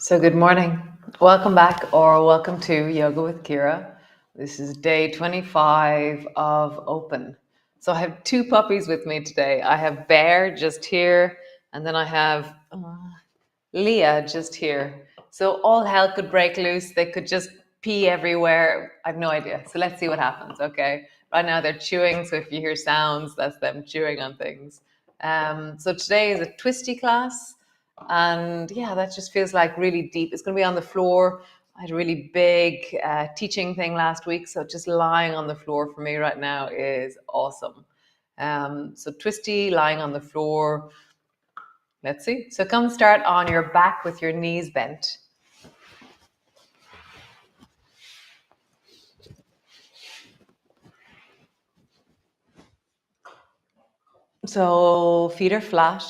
So, good morning. Welcome back, or welcome to Yoga with Ciara. This is day 25 of Open. So, I have two puppies with me today. I have Bear just here, and then I have Leah just here. So, all hell could break loose. They could just pee everywhere. I have no idea. So, let's see what happens, okay? Right now, they're chewing. So, if you hear sounds, that's them chewing on things. So, today is a Twisty class. And yeah, that just feels like really deep. It's going to be on the floor. I had a really big teaching thing last week, so just lying on the floor for me right now is awesome. So Twisty lying on the floor. Let's see. So come start on your back with your knees bent. So feet are flat.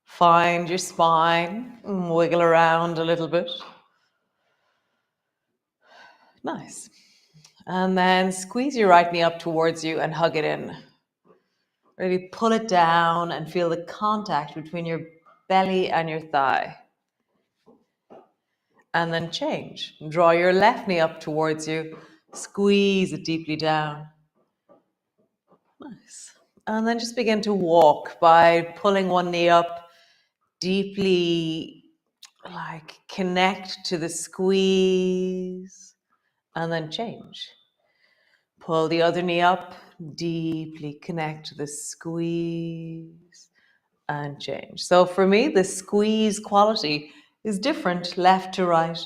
Find your spine. Wiggle around a little bit. Nice. And then squeeze your right knee up towards you and hug it in. Really pull it down and feel the contact between your belly and your thigh. And then change. Draw your left knee up towards you. Squeeze it deeply down. Nice. And then just begin to walk by pulling one knee up, deeply like connect to the squeeze, and then change. Pull the other knee up, deeply connect to the squeeze, and change. So for me, the squeeze quality is different left to right.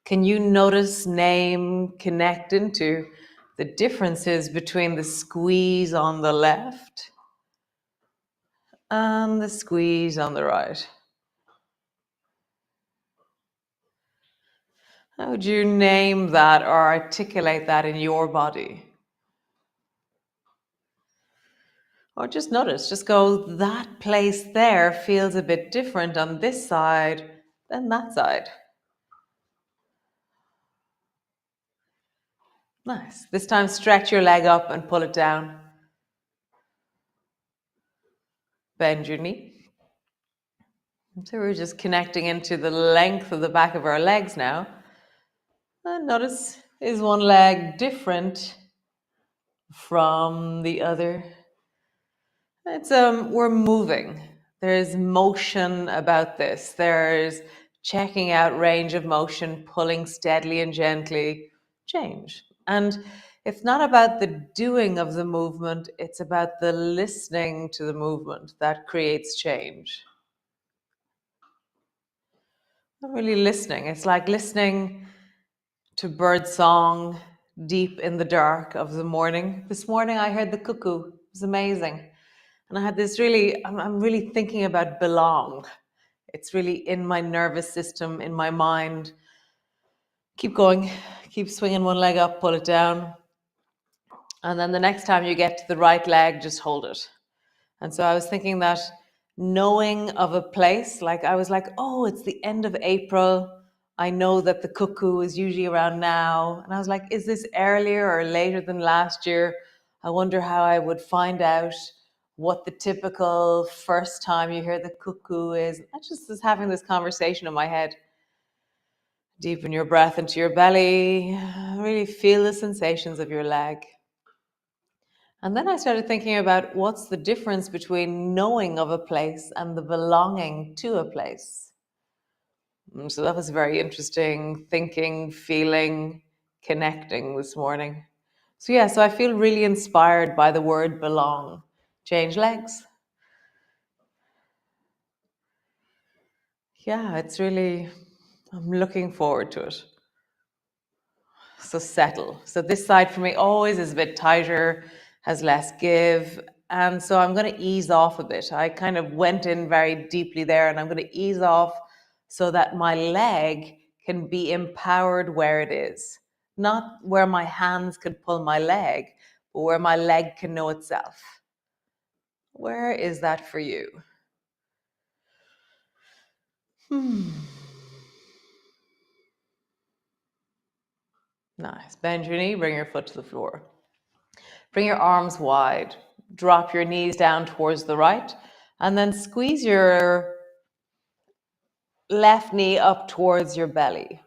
Can you notice, name, connect into the differences between the squeeze on the left and the squeeze on the right? How would you name that or articulate that in your body? Or just notice, just go, that place there feels a bit different on this side than that side. Nice. This time, stretch your leg up and pull it down. Bend your knee. So we're just connecting into the length of the back of our legs now. And notice, is one leg different from the other? It's we're moving. There's motion about this. There's checking out range of motion, pulling steadily and gently, change. And it's not about the doing of the movement, it's about the listening to the movement that creates change. Not really listening. It's like listening to bird song deep in the dark of the morning. This morning I heard the cuckoo. It was amazing. And I had this I'm really thinking about belong. It's really in my nervous system, in my mind. Keep going, keep swinging one leg up, pull it down. And then the next time you get to the right leg, just hold it. And so I was thinking that knowing of a place, like I was like, oh, it's the end of April. I know that the cuckoo is usually around now. And I was like, is this earlier or later than last year? I wonder how I would find out what the typical first time you hear the cuckoo is. I just was having this conversation in my head. Deepen your breath into your belly. Really feel the sensations of your leg. And then I started thinking about what's the difference between knowing of a place and the belonging to a place. So that was very interesting thinking, feeling, connecting this morning. So yeah, so I feel really inspired by the word belong. Change legs. Yeah, it's really, I'm looking forward to it. So settle. So this side for me always is a bit tighter, has less give. And so I'm going to ease off a bit. I kind of went in very deeply there and I'm going to ease off so that my leg can be empowered where it is. Not where my hands can pull my leg, but where my leg can know itself. Where is that for you? Nice. Bend your knee, bring your foot to the floor. Bring your arms wide. Drop your knees down towards the right. And then squeeze your left knee up towards your belly.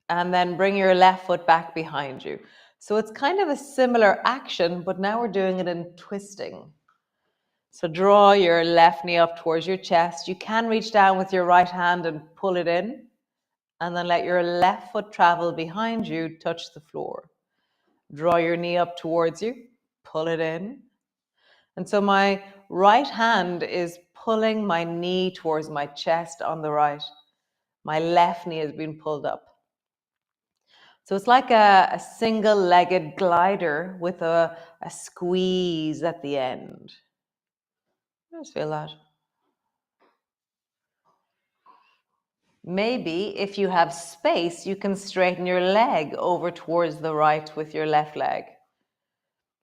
And then bring your left foot back behind you. So it's kind of a similar action, but now we're doing it in twisting. So draw your left knee up towards your chest. You can reach down with your right hand and pull it in, and then let your left foot travel behind you, touch the floor. Draw your knee up towards you, pull it in. And so my right hand is pulling my knee towards my chest on the right. My left knee has been pulled up. So it's like a single-legged glider with a squeeze at the end. Just feel that. Maybe if you have space, you can straighten your leg over towards the right with your left leg.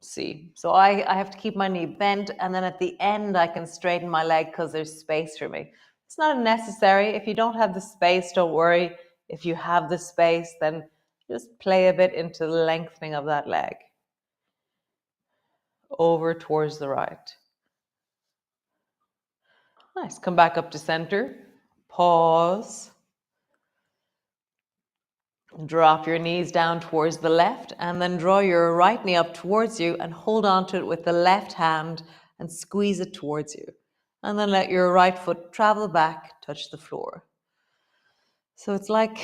See, so I have to keep my knee bent, and then at the end I can straighten my leg because there's space for me. It's not necessary. If you don't have the space, don't worry. If you have the space, then just play a bit into the lengthening of that leg over towards the right. Nice. Come back up to center. Pause. Drop your knees down towards the left, and then draw your right knee up towards you and hold on to it with the left hand and squeeze it towards you. And then let your right foot travel back, touch the floor. So it's like,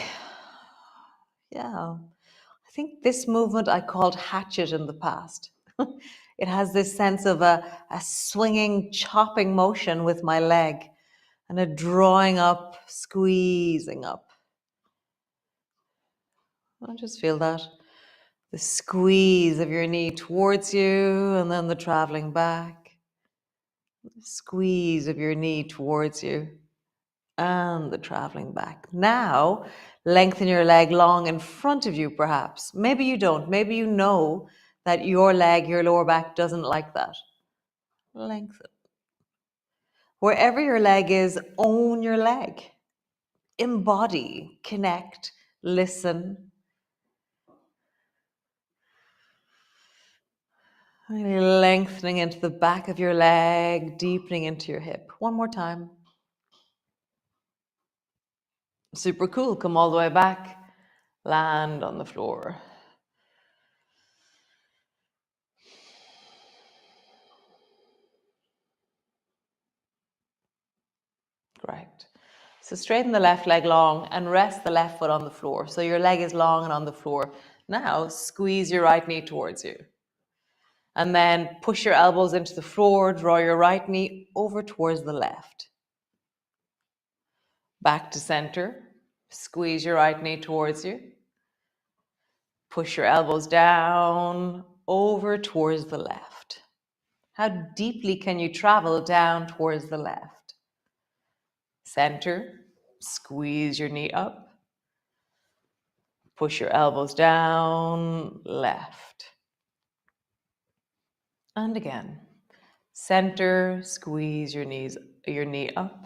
yeah, I think this movement I called hatchet in the past. It has this sense of a swinging, chopping motion with my leg and a drawing up, squeezing up. I just feel that. The squeeze of your knee towards you and then the traveling back. The squeeze of your knee towards you and the traveling back. Now, lengthen your leg long in front of you, perhaps. Maybe you don't. Maybe you know that your leg, your lower back doesn't like that. Lengthen. Wherever your leg is, own your leg. Embody, connect, listen. Really lengthening into the back of your leg, deepening into your hip. One more time. Super cool. Come all the way back. Land on the floor. Great. So straighten the left leg long and rest the left foot on the floor. So your leg is long and on the floor. Now squeeze your right knee towards you. And then push your elbows into the floor. Draw your right knee over towards the left. Back to center. Squeeze your right knee towards you. Push your elbows down over towards the left. How deeply can you travel down towards the left? Center. Squeeze your knee up. Push your elbows down, left. And again. Center, squeeze your knee up.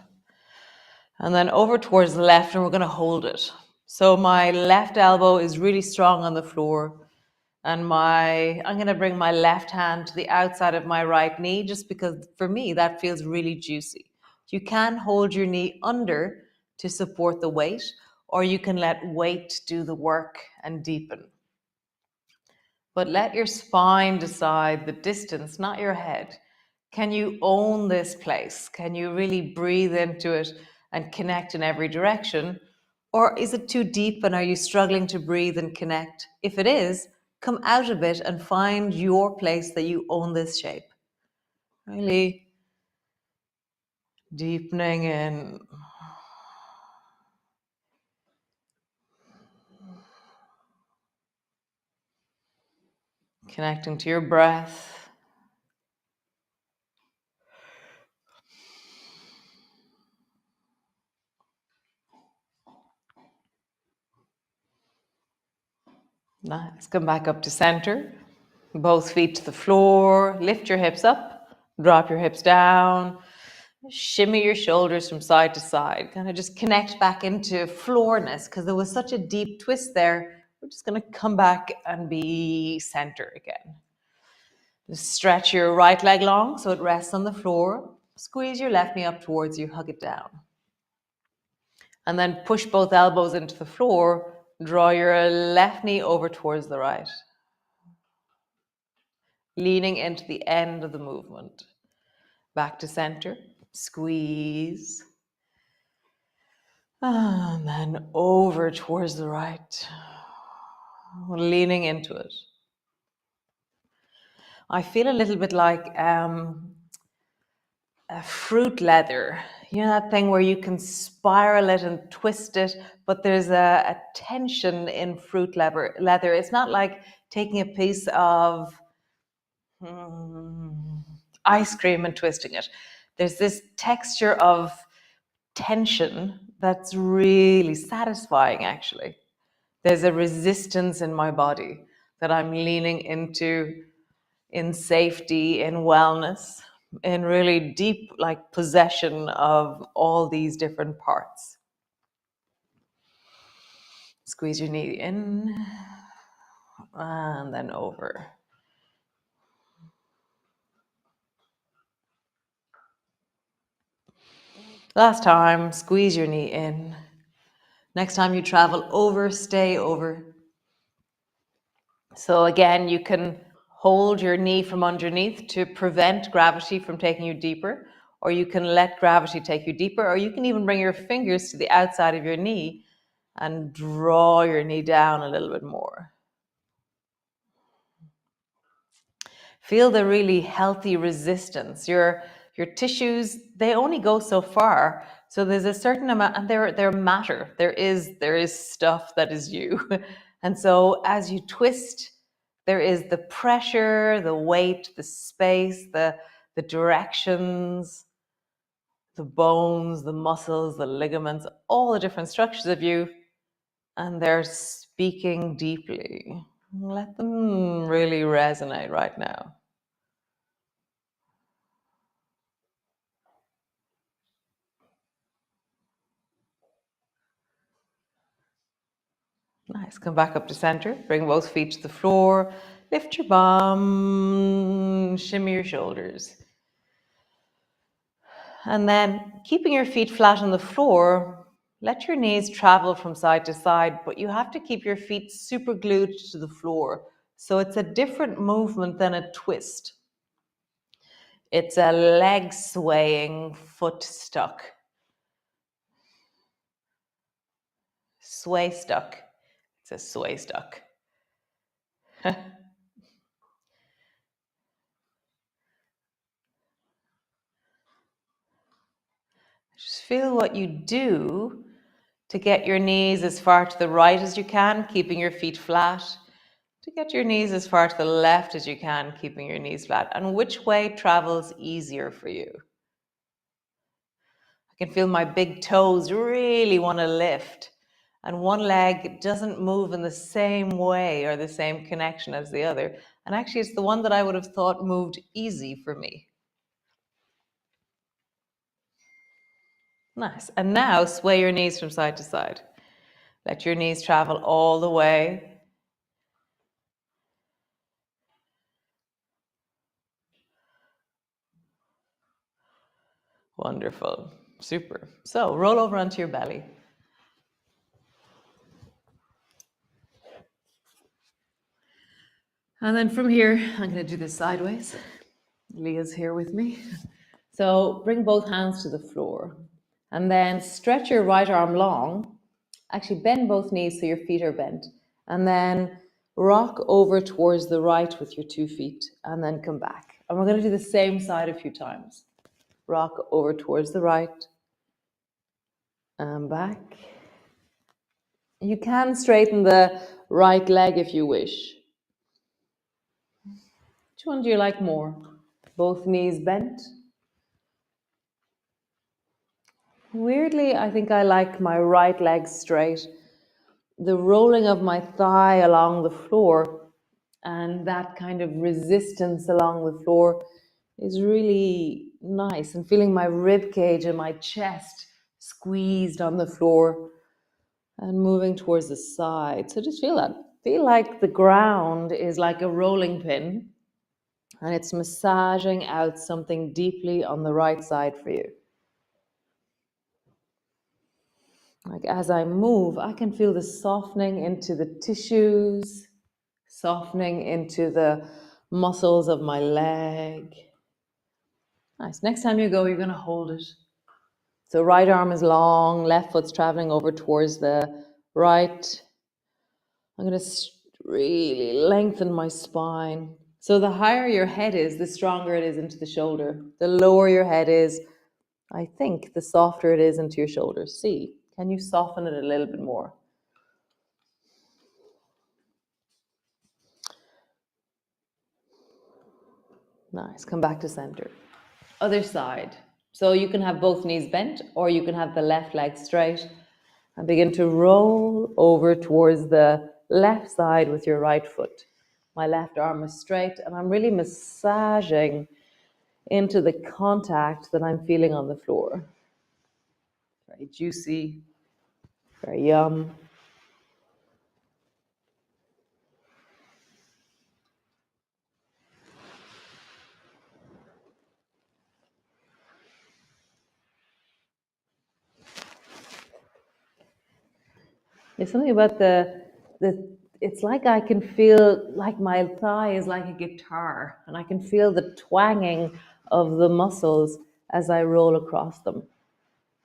And then over towards the left, and we're going to hold it. So my left elbow is really strong on the floor. And I'm going to bring my left hand to the outside of my right knee, just because for me, that feels really juicy. You can hold your knee under to support the weight, or you can let weight do the work and deepen. But let your spine decide the distance, not your head. Can you own this place? Can you really breathe into it and connect in every direction? Or is it too deep and are you struggling to breathe and connect? If it is, come out a bit and find your place that you own this shape. Really deepening in. Connecting to your breath. Nice. Come back up to center. Both feet to the floor. Lift your hips up. Drop your hips down. Shimmy your shoulders from side to side. Kind of just connect back into floorness because there was such a deep twist there. We're just going to come back and be center again. Just stretch your right leg long so it rests on the floor. Squeeze your left knee up towards you. Hug it down. And then push both elbows into the floor. Draw your left knee over towards the right, leaning into the end of the movement. Back to center, squeeze, and then over towards the right, leaning into it. I feel a little bit like a fruit leather. You know that thing where you can spiral it and twist it, but there's a tension in fruit leather. It's not like taking a piece of ice cream and twisting it. There's this texture of tension that's really satisfying, actually. There's a resistance in my body that I'm leaning into in safety, in wellness, in really deep, like, possession of all these different parts. Squeeze your knee in and then over. Last time, squeeze your knee in. Next time you travel over, stay over. So again, you can hold your knee from underneath to prevent gravity from taking you deeper, or you can let gravity take you deeper, or you can even bring your fingers to the outside of your knee and draw your knee down a little bit more. Feel the really healthy resistance. Your tissues, they only go so far. So there's a certain amount, and they're matter. There is stuff that is you. And so as you twist, there is the pressure, the weight, the space, the directions, the bones, the muscles, the ligaments, all the different structures of you, and they're speaking deeply. Let them really resonate right now. Nice. Come back up to center. Bring both feet to the floor. Lift your bum. Shimmy your shoulders. And then, keeping your feet flat on the floor, let your knees travel from side to side, but you have to keep your feet super glued to the floor. So it's a different movement than a twist. It's a leg swaying, foot stuck. Sway stuck. It's a sway stuck. Just feel what you do to get your knees as far to the right as you can, keeping your feet flat, to get your knees as far to the left as you can, keeping your knees flat, and which way travels easier for you. I can feel my big toes really want to lift, and one leg doesn't move in the same way or the same connection as the other. And actually, it's the one that I would have thought moved easy for me. Nice. And now sway your knees from side to side. Let your knees travel all the way. Wonderful. Super. So roll over onto your belly. And then from here, I'm going to do this sideways. Leah's here with me. So bring both hands to the floor. And then stretch your right arm long. Actually, bend both knees so your feet are bent. And then rock over towards the right with your 2 feet. And then come back. And we're going to do the same side a few times. Rock over towards the right. And back. You can straighten the right leg if you wish. Which one do you like more? Both knees bent? Weirdly, I think I like my right leg straight. The rolling of my thigh along the floor and that kind of resistance along the floor is really nice. And feeling my rib cage and my chest squeezed on the floor and moving towards the side. So just feel that. Feel like the ground is like a rolling pin and it's massaging out something deeply on the right side for you. Like as I move, I can feel the softening into the tissues, softening into the muscles of my leg. Nice. Next time you go, you're going to hold it. So right arm is long, left foot's traveling over towards the right. I'm going to really lengthen my spine. So the higher your head is, the stronger it is into the shoulder. The lower your head is, I think, the softer it is into your shoulders. See, can you soften it a little bit more? Nice. Come back to center. Other side. So you can have both knees bent or you can have the left leg straight and begin to roll over towards the left side with your right foot. My left arm is straight and I'm really massaging into the contact that I'm feeling on the floor. Very juicy, very yum. There's something about the it's like I can feel like my thigh is like a guitar and I can feel the twanging of the muscles as I roll across them.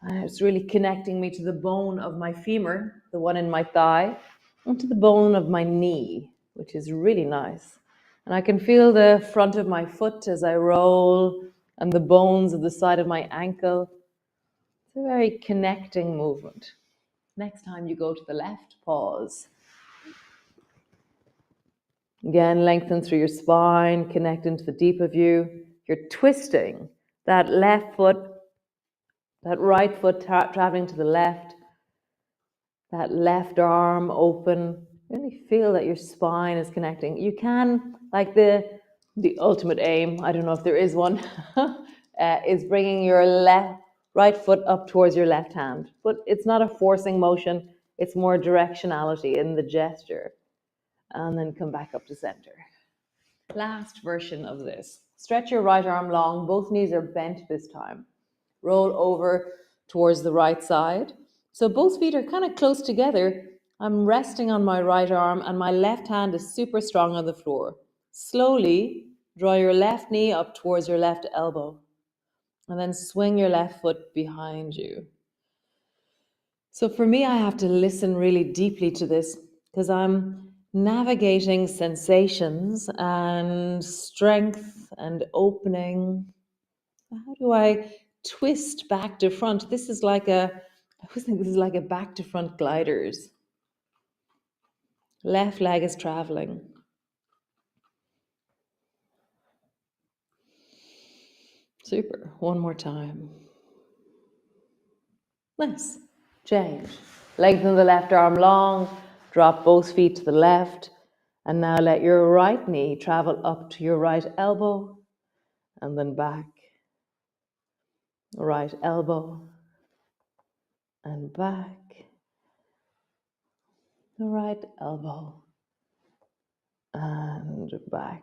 And it's really connecting me to the bone of my femur, the one in my thigh, and to the bone of my knee, which is really nice. And I can feel the front of my foot as I roll and the bones of the side of my ankle. It's a very connecting movement. Next time you go to the left, pause. Again, lengthen through your spine, connect into the deep of you. You're twisting that left foot, that right foot traveling to the left, that left arm open. Really feel that your spine is connecting. You can, like the ultimate aim, I don't know if there is one, is bringing your right foot up towards your left hand. But it's not a forcing motion, it's more directionality in the gesture. And then come back up to center. Last version of this. Stretch your right arm long, both knees are bent this time. Roll over towards the right side. So both feet are kind of close together. I'm resting on my right arm and my left hand is super strong on the floor. Slowly draw your left knee up towards your left elbow and then swing your left foot behind you. So for me, I have to listen really deeply to this because I'm navigating sensations and strength and opening. How do I twist back to front? This is like I always think this is like a back to front gliders. Left leg is traveling. Super. One more time. Nice. Change. Lengthen the left arm long. Drop both feet to the left. And now let your right knee travel up to your right elbow and then back. Right elbow and back. The right elbow and back.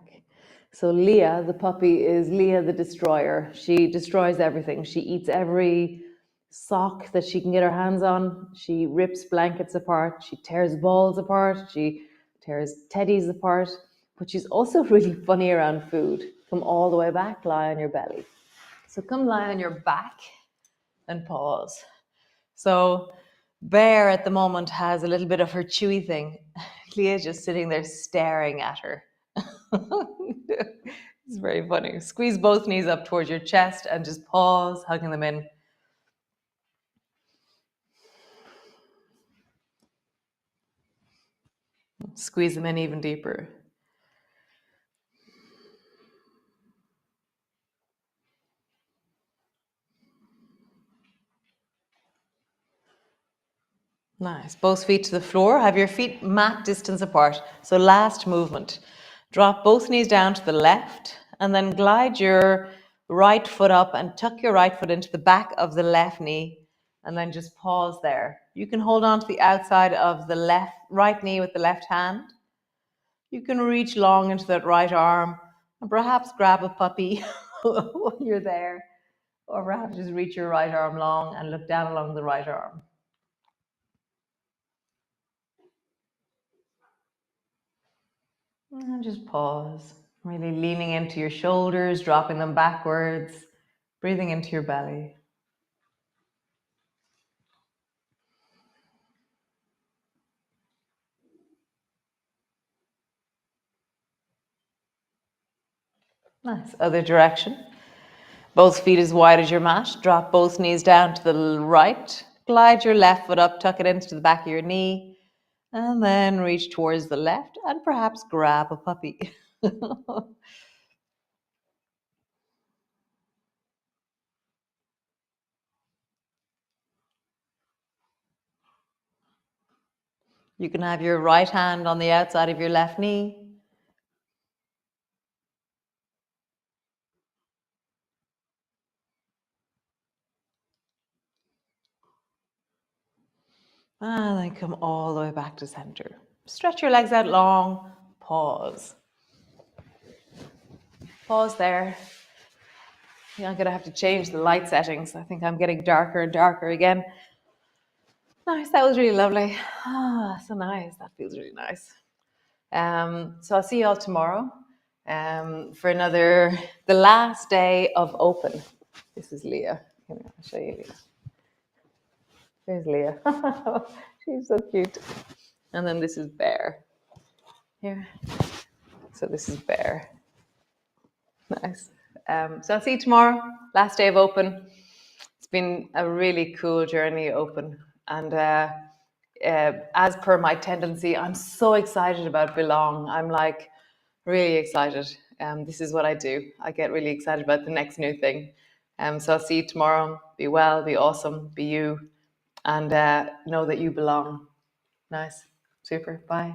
So Leah, the puppy, is Leah the destroyer. She destroys everything. She eats every sock that she can get her hands on. She rips blankets apart. She tears balls apart. She tears teddies apart. But she's also really funny around food. Come all the way back, lie on your belly. So come lie on your back and pause. So Bear at the moment has a little bit of her chewy thing. Leah's just sitting there staring at her. It's very funny. Squeeze both knees up towards your chest and just pause, hugging them in. Squeeze them in even deeper. Nice. Both feet to the floor. Have your feet mat distance apart. So last movement. Drop both knees down to the left and then glide your right foot up and tuck your right foot into the back of the left knee and then just pause there. You can hold on to the outside of the right knee with the left hand. You can reach long into that right arm and perhaps grab a puppy when you're there, or perhaps just reach your right arm long and look down along the right arm. And just pause, really leaning into your shoulders, dropping them backwards, breathing into your belly. Nice. Other direction. Both feet as wide as your mat. Drop both knees down to the right. Glide your left foot up, tuck it into the back of your knee, and then reach towards the left and perhaps grab a puppy. You can have your right hand on the outside of your left knee. And then come all the way back to center. Stretch your legs out long. Pause. Pause there. Yeah, I'm going to have to change the light settings. I think I'm getting darker and darker again. Nice. That was really lovely. Ah, so nice. That feels really nice. So I'll see you all tomorrow for the last day of open. This is Leah. Here, I'll show you Leah. There's Leah. She's so cute. And then this is Bear. Here. So this is Bear. Nice. So I'll see you tomorrow. Last day of open. It's been a really cool journey open. And as per my tendency, I'm so excited about Belong. I'm like really excited. This is what I do. I get really excited about the next new thing. So I'll see you tomorrow. Be well, be awesome, be you, and know that you belong. Nice. Super. Bye.